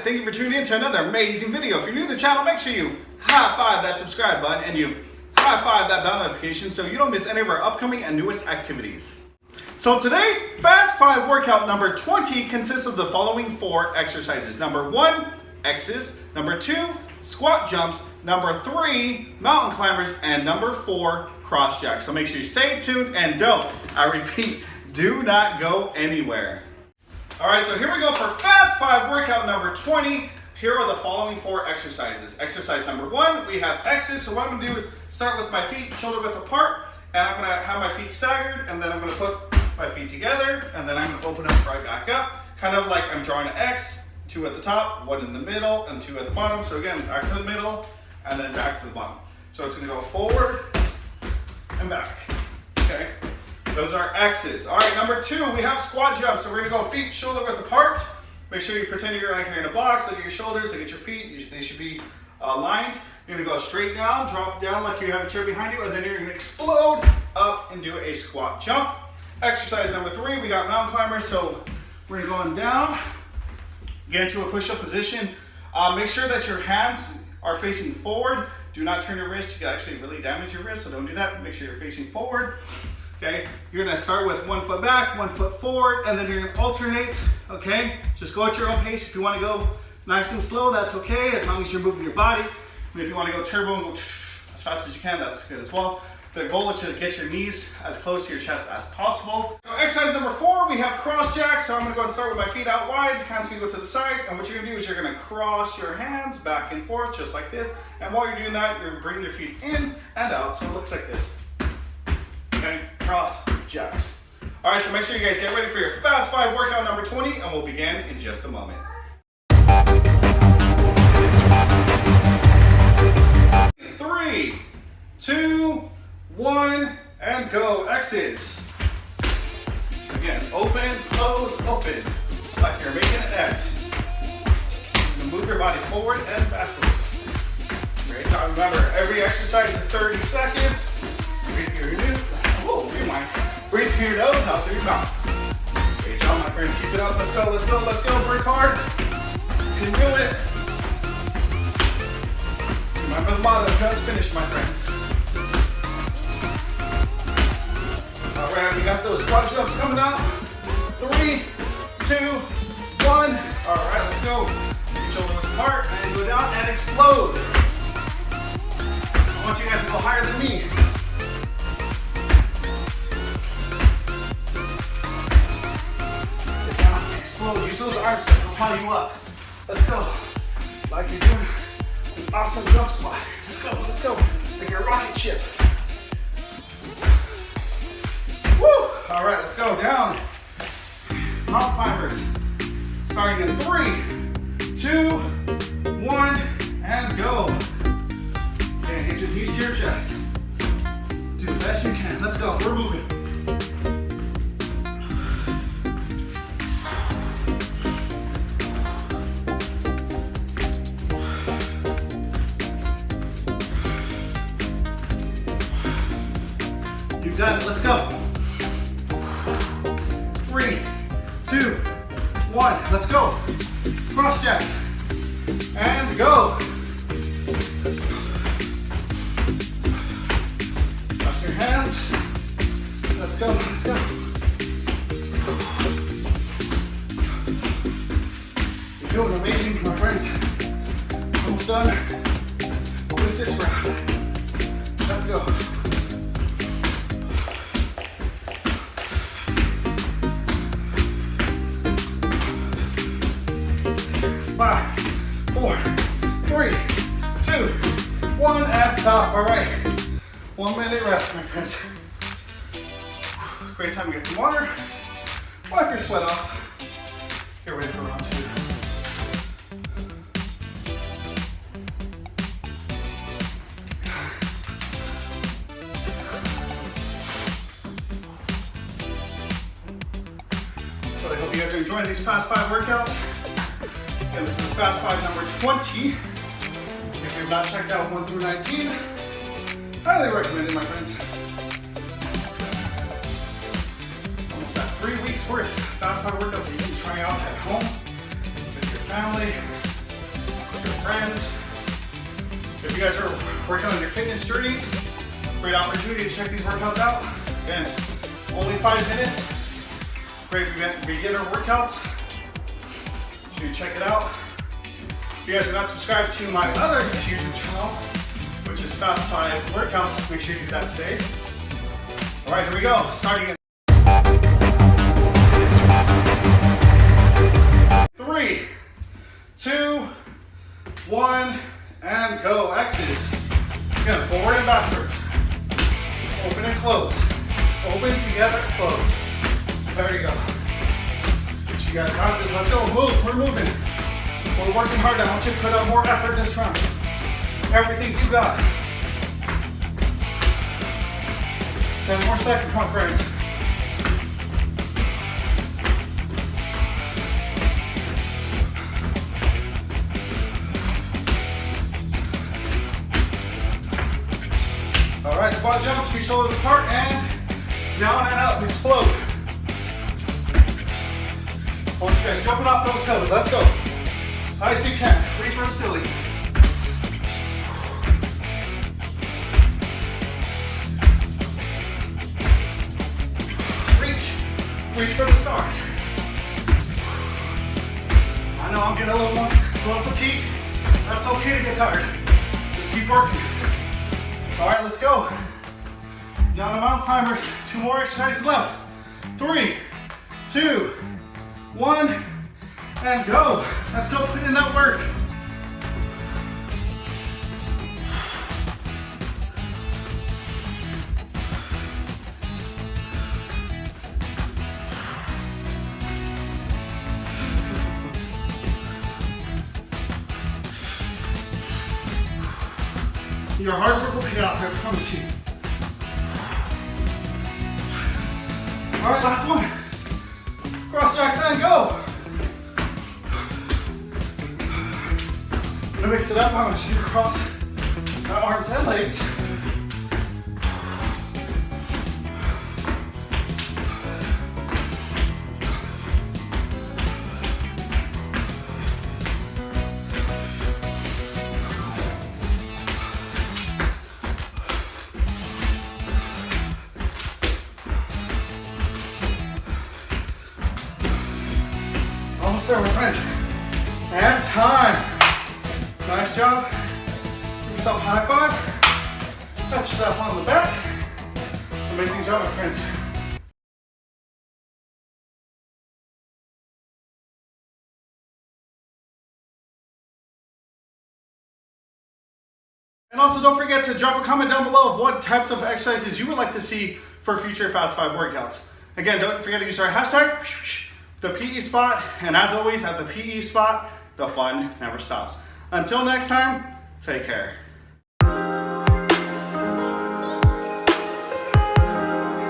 thank you for tuning in to another amazing video. If you're new to the channel, make sure you high five that subscribe button and you high five that bell notification so you don't miss any of our upcoming and newest activities. So today's Fast 5 workout number 20 consists of the following 4 exercises. Number 1, X's. Number 2, squat jumps. Number 3, mountain climbers. And number 4, cross jacks. So make sure you stay tuned and I repeat, do not go anywhere. All right, so here we go for Fast 5 workout number 20. Here are the following 4 exercises. Exercise number 1, we have X's. So what I'm gonna do is start with my feet shoulder width apart, and I'm gonna have my feet staggered, and then I'm gonna put my feet together, and then I'm gonna open up right back up, kind of like I'm drawing an X, 2 at the top, 1 in the middle, and 2 at the bottom. So again, back to the middle, and then back to the bottom. So it's gonna go forward and back, okay? Those are X's. All right, number 2, we have squat jumps. So we're gonna go feet shoulder width apart. Make sure you pretend you're like you're in a box, look at your shoulders, look at your feet, they should be aligned. You're gonna go straight down, drop down like you have a chair behind you, and then you're gonna explode up and do a squat jump. Exercise number 3, we got mountain climbers. So we're gonna go on down, get into a push-up position. Make sure that your hands are facing forward. Do not turn your wrist, you can actually really damage your wrist, so don't do that. Make sure you're facing forward. Okay, you're gonna start with 1 foot back, 1 foot forward, and then you're gonna alternate, okay? Just go at your own pace. If you wanna go nice and slow, that's okay, as long as you're moving your body. And if you wanna go turbo and go as fast as you can, that's good as well. The goal is to get your knees as close to your chest as possible. So exercise number 4, we have cross jacks. So I'm gonna go ahead and start with my feet out wide, hands can go to the side, and what you're gonna do is you're gonna cross your hands back and forth, just like this. And while you're doing that, you're bringing your feet in and out, so it looks like this. Okay, cross jacks. All right, so make sure you guys get ready for your Fast 5 workout number 20, and we'll begin in just a moment. 3, 2, 1, and go. X's. Again, open, close, open. Like you're making an X. You're gonna move your body forward and backwards. Great job. Remember, every exercise is 30 seconds. Breathe through your nose. Whoa, rewind. Breathe through your nose, out through your mouth. Great job, my friends. Keep it up. Let's go, let's go, let's go. Work hard. You can do it. Remember the motto, just finish, my friends. All right, we got those squat jumps coming up. 3, 2, 1. All right, let's go. Get your shoulder apart and go down and explode. I want you guys to go higher than me. Get down, explode. Use those arms to propel you up. Let's go. Like you're doing an awesome jump squat. Let's go, let's go. Like your rocket ship. Woo! All right, let's go down. Mountain climbers. Starting in 3, 2, 1, and go. Okay, hit your knees to your chest. Do the best you can. Let's go, we're moving. You got it, let's go. 3, 2, 1, let's go. Cross jacks, and go. Cross your hands, let's go, let's go. You're doing amazing, my friends. Almost done with this round. Let's go. 5, 4, 3, 2, 1, and stop. All right, 1 minute rest, my friends. Great time to get some water. Wipe your sweat off. Get ready for round 2. So I hope you guys are enjoying these Fast 5 workouts. And this is Fast 5 number 20. If you've not checked out 1 through 19, highly recommend it, my friends. Almost at 3 weeks worth of Fast 5 workouts that you can try out at home with your family, friends. If you guys are working on your fitness journeys, great opportunity to check these workouts out. Again, only 5 minutes. Great beginner workouts. You check it out. If you guys are not subscribed to my other YouTube channel, which is Fast 5 Workouts, make sure you do that today. All right, here we go. Starting in 3, 2, 1, and go. X's. Again, forward and backwards. Open and close. Open, together, close. There you go. You guys got this. Let's go. Move. We're moving. We're working hard. I want you to put out more effort this round. Everything you got. 10 more seconds, my friends. All right, squat jumps, feet shoulders apart, and down and up, explode. I want you guys jumping off those toes. Let's go. As high as you can. Reach for the ceiling. Reach for the stars. I know I'm getting a little fatigued. That's okay to get tired. Just keep working. All right, let's go. Down to mountain climbers. 2 more exercises left. 3, 2, 1, and go. Let's go put in that work. Your hard work will pay off, I promise you. All right, last one. Cross jacks and go. I'm gonna mix it up. I want you to cross my arms and legs. Almost there, my friends. And time. Nice job. Give yourself a high five. Pat yourself on the back. Amazing job, my friends. And also don't forget to drop a comment down below of what types of exercises you would like to see for future Fast 5 workouts. Again, don't forget to use our hashtag, the PE spot, and as always, at the PE spot, the fun never stops. Until next time, take care.